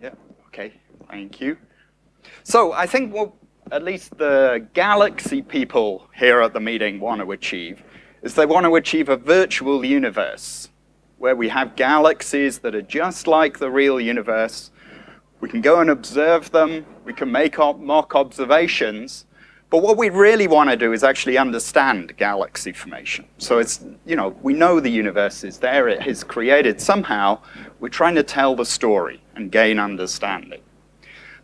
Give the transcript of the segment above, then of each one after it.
Yeah, okay, thank you. So I think what at least the galaxy people here at the meeting want to achieve is they want to achieve a virtual universe where we have galaxies that are just like the real universe. We can go and observe them, we can make mock observations, but what we really want to do is actually understand galaxy formation. So it's, you know, we know the universe is there, it is created somehow. We're trying to tell the story and gain understanding.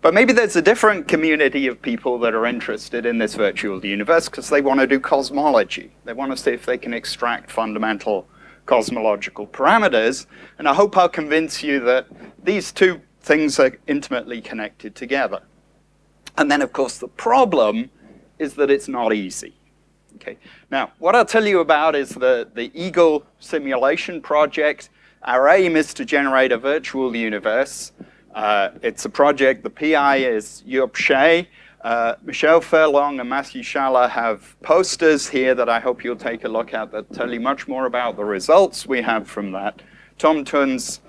But maybe there's a different community of people that are interested in this virtual universe because they want to do cosmology. They want to see if they can extract fundamental cosmological parameters. And I hope I'll convince you that these two things are intimately connected together. And then, of course, the problem is that it's not easy. Okay. Now, what I'll tell you about is the Eagle simulation project. Our aim is to generate a virtual universe. It's a project, the PI is Joop Shea. Michel Furlong and Matthew Schaller have posters here that I hope you'll take a look at that tell you much more about the results we have from that. Tom Tuns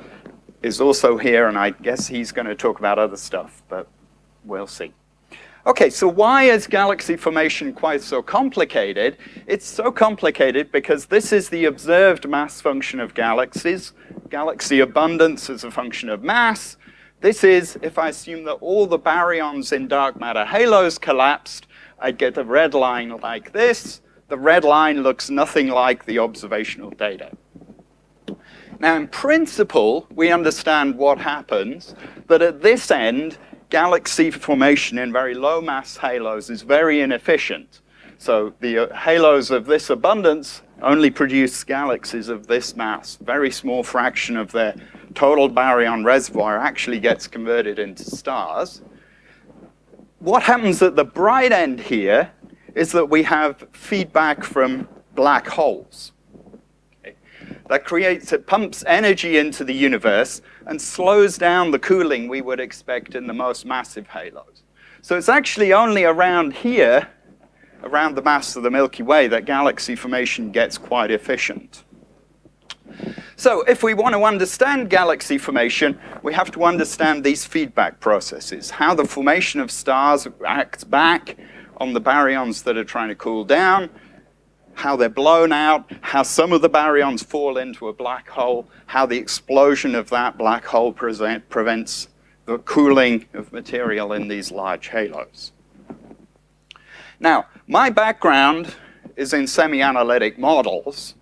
is also here, and I guess he's going to talk about other stuff, but we'll see. Okay, so why is galaxy formation quite so complicated? It's so complicated because this is the observed mass function of galaxies. Galaxy abundance is a function of mass. This is, if I assume that all the baryons in dark matter halos collapsed, I'd get a red line like this. The red line looks nothing like the observational data. Now, in principle, we understand what happens, that at this end, galaxy formation in very low mass halos is very inefficient. So the halos of this abundance only produce galaxies of this mass. Very small fraction of their total baryon reservoir actually gets converted into stars. What happens at the bright end here is that we have feedback from black holes. Okay. That creates, it pumps energy into the universe and slows down the cooling we would expect in the most massive halos. So it's actually only around here, around the mass of the Milky Way, that galaxy formation gets quite efficient. So if we want to understand galaxy formation, we have to understand these feedback processes, how the formation of stars acts back on the baryons that are trying to cool down, how they're blown out, how some of the baryons fall into a black hole, how the explosion of that black hole prevents the cooling of material in these large halos. Now, my background is in semi-analytic models,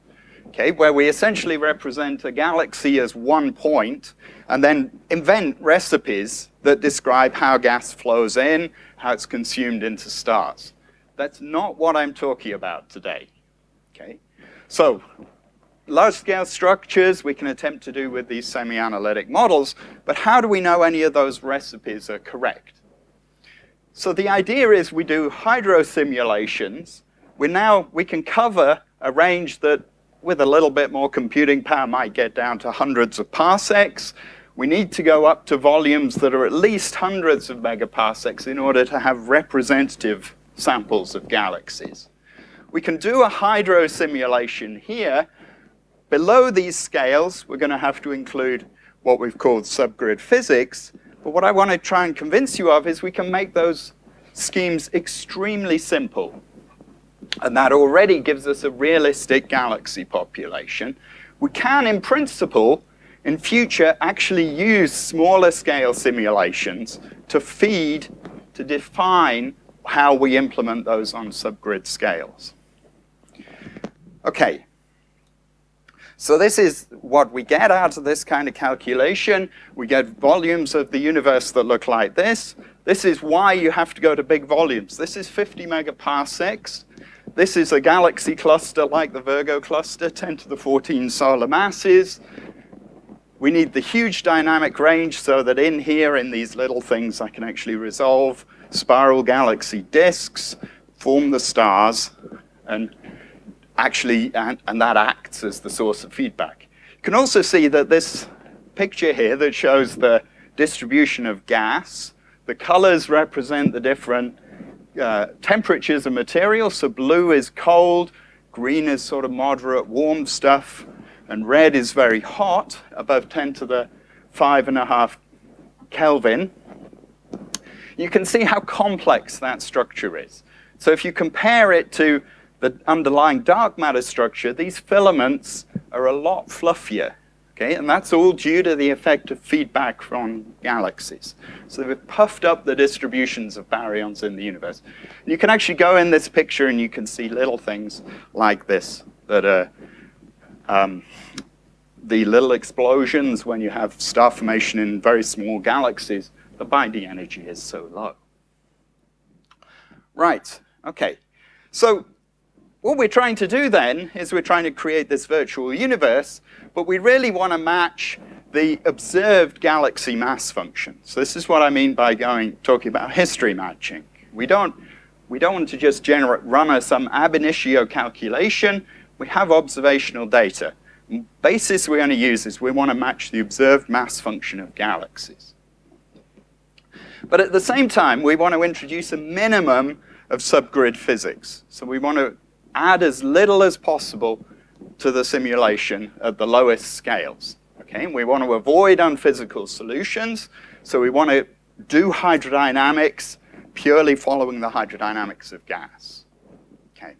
okay, where we essentially represent a galaxy as one point and then invent recipes that describe how gas flows in, how it's consumed into stars. That's not what I'm talking about today. Okay? So, large-scale structures we can attempt to do with these semi-analytic models, but how do we know any of those recipes are correct? So the idea is we do hydro simulations. We can cover a range that with a little bit more computing power might get down to hundreds of parsecs. We need to go up to volumes that are at least hundreds of megaparsecs in order to have representative samples of galaxies. We can do a hydro simulation here. Below these scales, we're going to have to include what we've called subgrid physics. But what I want to try and convince you of is we can make those schemes extremely simple. And that already gives us a realistic galaxy population. We can, in principle, in future, actually use smaller scale simulations to feed, to define how we implement those on subgrid scales. Okay. So this is what we get out of this kind of calculation. We get volumes of the universe that look like this. This is why you have to go to big volumes. This is 50 megaparsecs. This is a galaxy cluster like the Virgo cluster, 10 to the 14 solar masses. We need the huge dynamic range so that in here, in these little things, I can actually resolve spiral galaxy disks, form the stars, and that acts as the source of feedback. You can also see that this picture here that shows the distribution of gas, the colors represent the different temperatures of material. So blue is cold, green is sort of moderate warm stuff, and red is very hot, above 10 to the 5.5 Kelvin, you can see how complex that structure is. So if you compare it to the underlying dark matter structure, these filaments are a lot fluffier. Okay? And that's all due to the effect of feedback from galaxies. So they've puffed up the distributions of baryons in the universe. And you can actually go in this picture and you can see little things like this that are the little explosions when you have star formation in very small galaxies. The binding energy is so low. Right, okay. So what we're trying to do then is we're trying to create this virtual universe, but we really want to match the observed galaxy mass function. So this is what I mean by talking about history matching. We don't want to just run some ab initio calculation. We have observational data. The basis we're going to use is we want to match the observed mass function of galaxies. But at the same time, we want to introduce a minimum of subgrid physics. So we want to add as little as possible to the simulation at the lowest scales. Okay? And we want to avoid unphysical solutions. So we want to do hydrodynamics purely following the hydrodynamics of gas. Okay?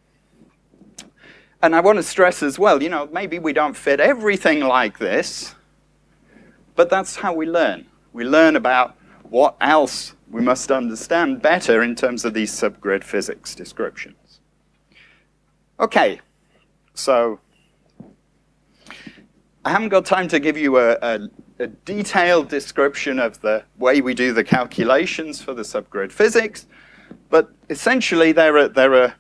And I want to stress as well, maybe we don't fit everything like this, but that's how we learn. We learn about what else we must understand better in terms of these subgrid physics descriptions. Okay, so I haven't got time to give you a detailed description of the way we do the calculations for the subgrid physics, but essentially let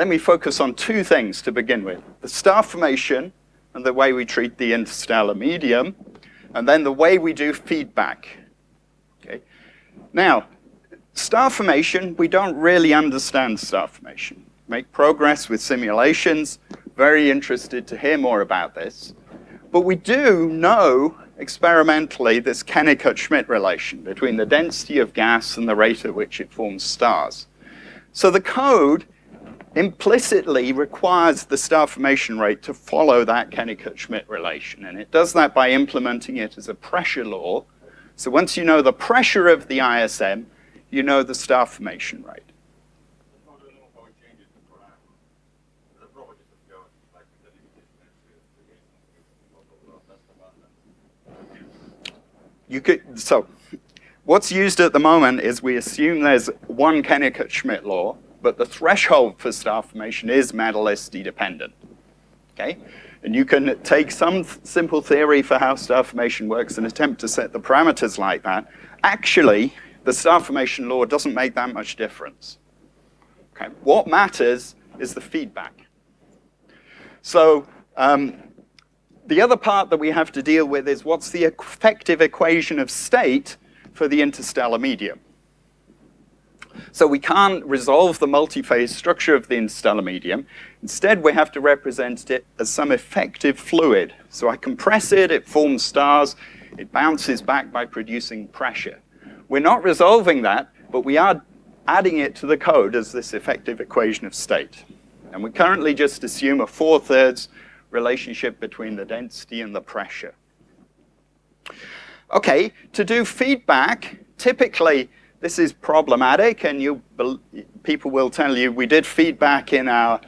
me focus on two things to begin with. The star formation and the way we treat the interstellar medium, and then the way we do feedback. Okay? Now, star formation, we don't really understand star formation. Make progress with simulations. Very interested to hear more about this. But we do know experimentally this Kennicutt-Schmidt relation between the density of gas and the rate at which it forms stars. So the code implicitly requires the star formation rate to follow that Kennicutt-Schmidt relation. And it does that by implementing it as a pressure law. So once you know the pressure of the ISM, you know the star formation rate. So what's used at the moment is we assume there's one Kennicutt-Schmidt law, but the threshold for star formation is metallicity dependent. Okay? And you can take some simple theory for how star formation works and attempt to set the parameters like that. Actually, the star formation law doesn't make that much difference. Okay? What matters is the feedback. So the other part that we have to deal with is what's the effective equation of state for the interstellar medium. So we can't resolve the multi-phase structure of the interstellar medium. Instead, we have to represent it as some effective fluid. So I compress it, it forms stars, it bounces back by producing pressure. We're not resolving that, but we are adding it to the code as this effective equation of state. And we currently just assume a 4/3 relationship between the density and the pressure. Okay, to do feedback, typically this is problematic, and people will tell you we did feedback in our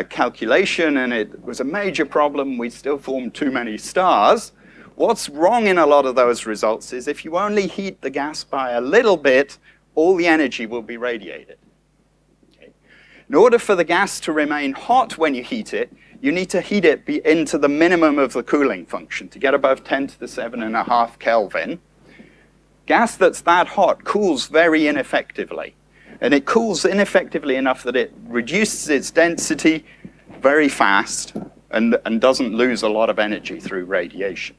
calculation and it was a major problem, we still formed too many stars. What's wrong in a lot of those results is if you only heat the gas by a little bit, all the energy will be radiated. Okay? In order for the gas to remain hot when you heat it, you need to heat it into the minimum of the cooling function to get above 10⁻⁷ Kelvin. Gas that's that hot cools very ineffectively. And it cools ineffectively enough that it reduces its density very fast and doesn't lose a lot of energy through radiation.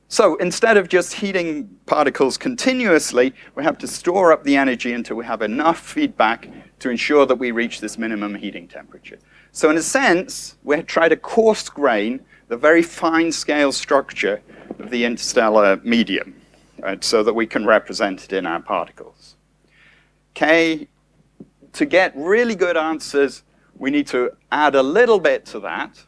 So instead of just heating particles continuously, we have to store up the energy until we have enough feedback to ensure that we reach this minimum heating temperature. So in a sense, we try to coarse grain the very fine scale structure of the interstellar medium, right, so that we can represent it in our particles. Okay, to get really good answers, we need to add a little bit to that.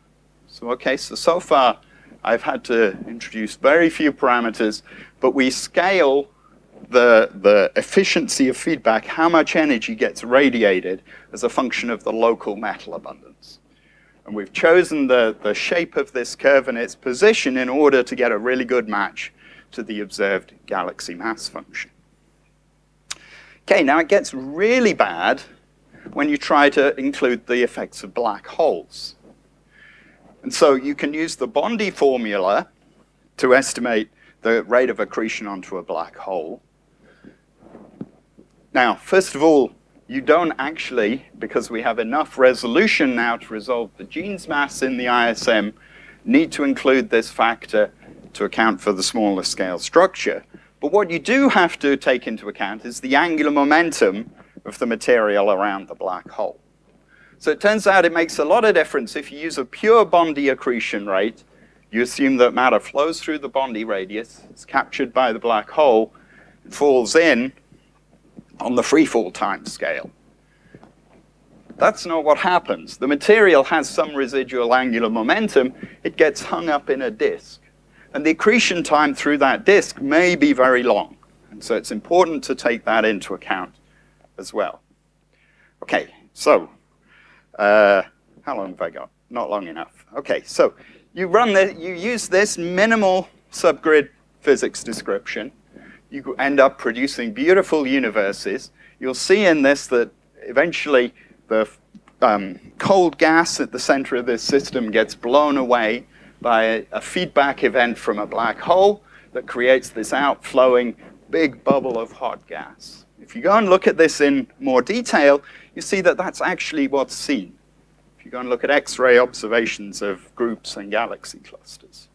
So, okay, so far I've had to introduce very few parameters, but we scale the efficiency of feedback, how much energy gets radiated as a function of the local metal abundance. And we've chosen the shape of this curve and its position in order to get a really good match to the observed galaxy mass function. Okay, now it gets really bad when you try to include the effects of black holes. And so you can use the Bondi formula to estimate the rate of accretion onto a black hole. Now, first of all, you don't actually, because we have enough resolution now to resolve the Jeans mass in the ISM, need to include this factor to account for the smaller scale structure. But what you do have to take into account is the angular momentum of the material around the black hole. So it turns out it makes a lot of difference. If you use a pure Bondi accretion rate, you assume that matter flows through the Bondi radius, it's captured by the black hole, it falls in on the free fall time scale. That's not what happens. The material has some residual angular momentum. It gets hung up in a disk. And the accretion time through that disk may be very long. And so it's important to take that into account as well. Okay, so how long have I got? Not long enough. Okay, so you use this minimal subgrid physics description. You end up producing beautiful universes. You'll see in this that eventually the cold gas at the center of this system gets blown away by a feedback event from a black hole that creates this outflowing big bubble of hot gas. If you go and look at this in more detail, you see that that's actually what's seen. If you go and look at X-ray observations of groups and galaxy clusters.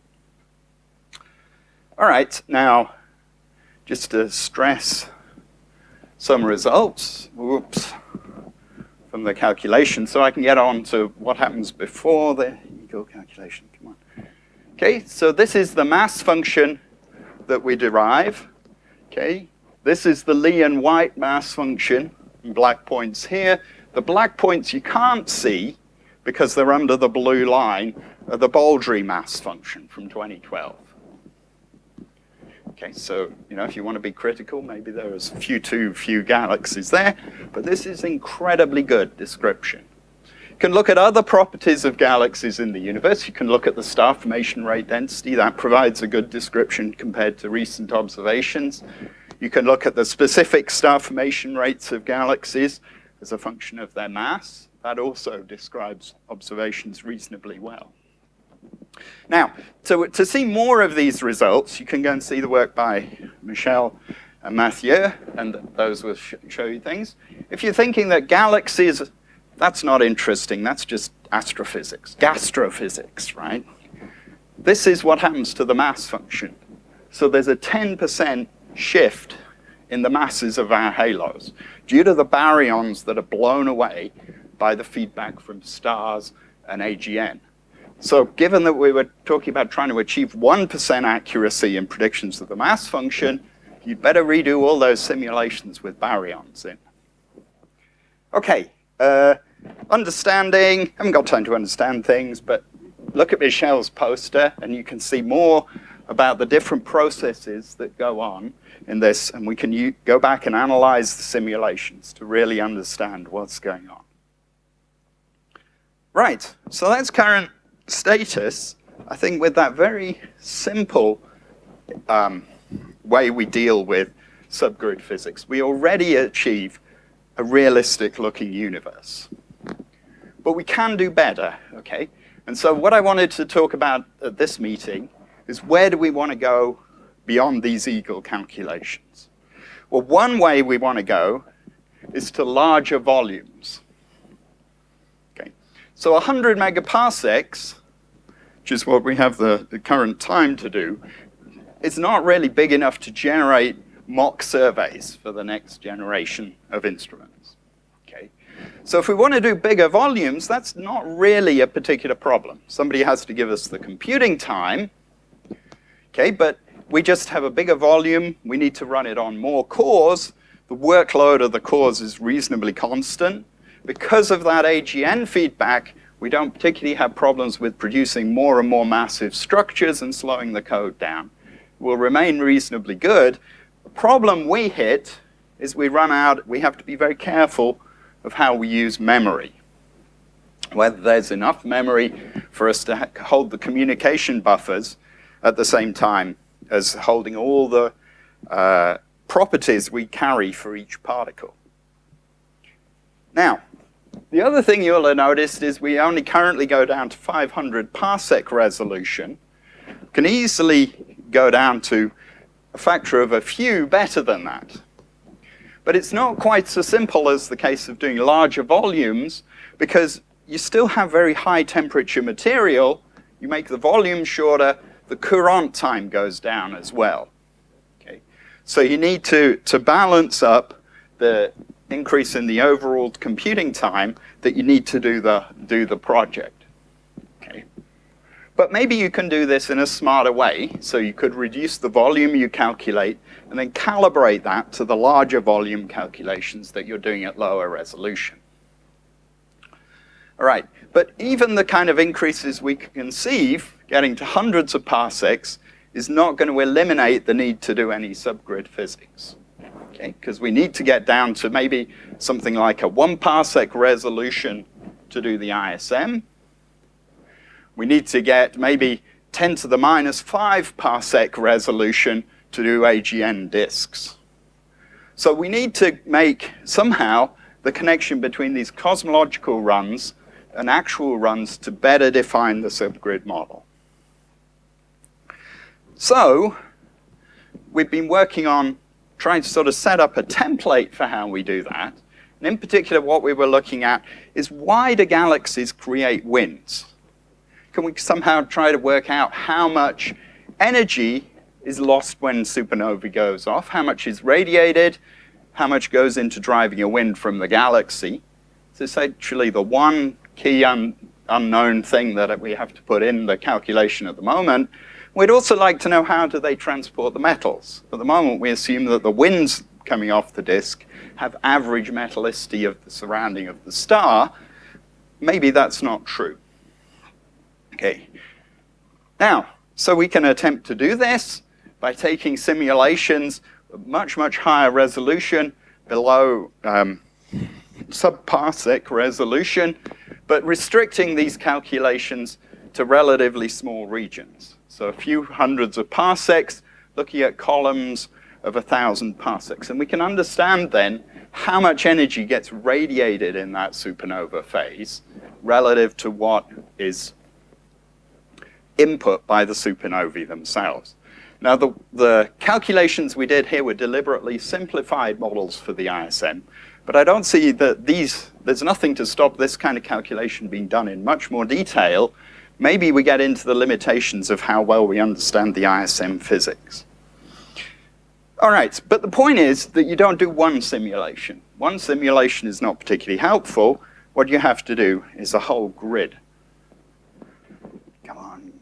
All right, now, just to stress some results, from the calculation, so I can get on to what happens before the eagle calculation. Come on. Okay, so this is the mass function that we derive. Okay, this is the Lee and White mass function, and black points here. The black points you can't see because they're under the blue line are the Baldry mass function from 2012. Okay, so, if you want to be critical, maybe there's too few galaxies there, but this is incredibly good description. You can look at other properties of galaxies in the universe. You can look at the star formation rate density. That provides a good description compared to recent observations. You can look at the specific star formation rates of galaxies as a function of their mass. That also describes observations reasonably well. Now, to see more of these results, you can go and see the work by Michel and Mathieu, and those will show you things. If you're thinking that galaxies, that's not interesting, that's just astrophysics, gastrophysics, right? This is what happens to the mass function. So there's a 10% shift in the masses of our halos due to the baryons that are blown away by the feedback from stars and AGN. So given that we were talking about trying to achieve 1% accuracy in predictions of the mass function, you'd better redo all those simulations with baryons in. Okay, understanding, haven't got time to understand things, but look at Michel's poster and you can see more about the different processes that go on in this, and we can go back and analyze the simulations to really understand what's going on. Right, so that's current status. I think with that very simple way we deal with subgrid physics, we already achieve a realistic looking universe. But we can do better, okay? And so what I wanted to talk about at this meeting is where do we want to go beyond these eagle calculations? Well, one way we want to go is to larger volumes. Okay, so 100 megaparsecs, which is what we have the current time to do, is not really big enough to generate mock surveys for the next generation of instruments. Okay, so if we want to do bigger volumes, that's not really a particular problem. Somebody has to give us the computing time, okay, but we just have a bigger volume. We need to run it on more cores. The workload of the cores is reasonably constant. Because of that AGN feedback, We don't particularly have problems with producing more and more massive structures and slowing the code down. It will remain reasonably good. The problem we hit is we have to be very careful of how we use memory. Whether there's enough memory for us to hold the communication buffers at the same time as holding all the properties we carry for each particle. Now, the other thing you'll have noticed is we only currently go down to 500 parsec resolution. Can easily go down to a factor of a few better than that. But it's not quite so simple as the case of doing larger volumes, because you still have very high temperature material. You make the volume shorter, the Courant time goes down as well. Okay? So you need to balance up the increase in the overall computing time that you need to do the project. Okay? But maybe you can do this in a smarter way. So you could reduce the volume you calculate and then calibrate that to the larger volume calculations that you're doing at lower resolution. All right, but even the kind of increases we can conceive, getting to hundreds of parsecs, is not going to eliminate the need to do any subgrid physics. Okay, because we need to get down to maybe something like a 1 parsec resolution to do the ISM. We need to get maybe 10 to the minus 5 parsec resolution to do AGN disks. So we need to make somehow the connection between these cosmological runs and actual runs to better define the subgrid model. So we've been working on trying to sort of set up a template for how we do that. And in particular, what we were looking at is, why do galaxies create winds? Can we somehow try to work out how much energy is lost when supernova goes off, how much is radiated, how much goes into driving a wind from the galaxy? So it's actually the one key unknown thing that we have to put in the calculation at the moment. We'd also like to know, how do they transport the metals? At the moment, we assume that the winds coming off the disk have average metallicity of the surrounding of the star. Maybe that's not true. Okay. Now, so we can attempt to do this by taking simulations of much, much higher resolution, below sub-parsec resolution, but restricting these calculations to relatively small regions. So a few hundreds of parsecs, looking at columns of 1,000 parsecs. And we can understand then how much energy gets radiated in that supernova phase relative to what is input by the supernovae themselves. Now, the calculations we did here were deliberately simplified models for the ISM, but I don't see that there's nothing to stop this kind of calculation being done in much more detail. Maybe we get into the limitations of how well we understand the ISM physics. All right, but the point is that you don't do one simulation. One simulation is not particularly helpful. What you have to do is a whole grid. Come on.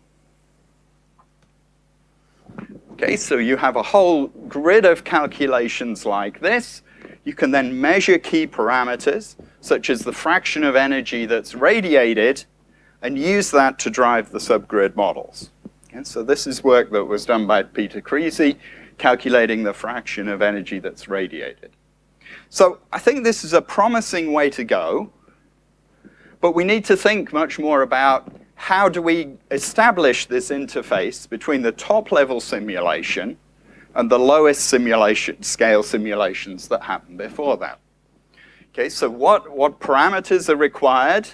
Okay, so you have a whole grid of calculations like this. You can then measure key parameters, such as the fraction of energy that's radiated, and use that to drive the subgrid models. And so this is work that was done by Peter Creasy, calculating the fraction of energy that's radiated. So I think this is a promising way to go, but we need to think much more about, how do we establish this interface between the top-level simulation and the lowest scale simulations that happen before that? Okay, so what parameters are required?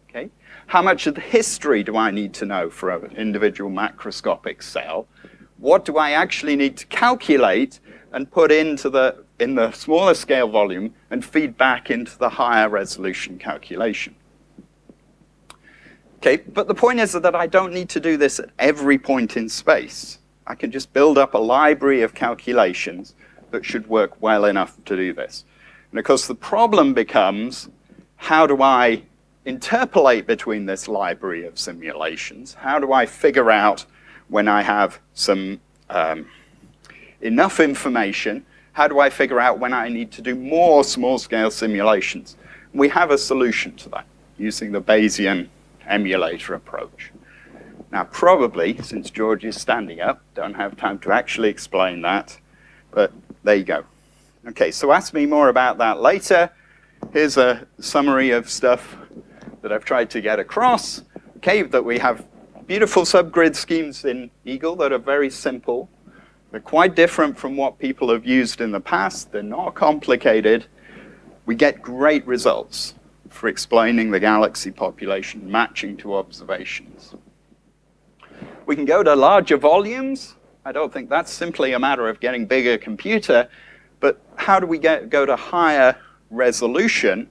Okay, how much of the history do I need to know for an individual macroscopic cell? What do I actually need to calculate and put into in the smaller scale volume and feed back into the higher resolution calculation? Okay, but the point is that I don't need to do this at every point in space. I can just build up a library of calculations that should work well enough to do this. And of course, the problem becomes, how do I interpolate between this library of simulations? How do I figure out, when I have some enough information, how do I figure out when I need to do more small-scale simulations? We have a solution to that using the Bayesian emulator approach. Now, probably, since George is standing up, don't have time to actually explain that, but there you go. Okay, so ask me more about that later. Here's a summary of stuff that I've tried to get across. Okay, that we have beautiful subgrid schemes in Eagle that are very simple. They're quite different from what people have used in the past. They're not complicated. We get great results for explaining the galaxy population, matching to observations. We can go to larger volumes. I don't think that's simply a matter of getting bigger computer, but how do we go to higher resolution?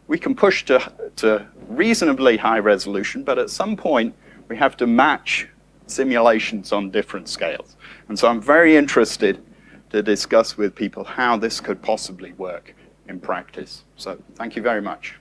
We can push to reasonably high resolution, but at some point we have to match simulations on different scales. And so I'm very interested to discuss with people how this could possibly work in practice. So thank you very much.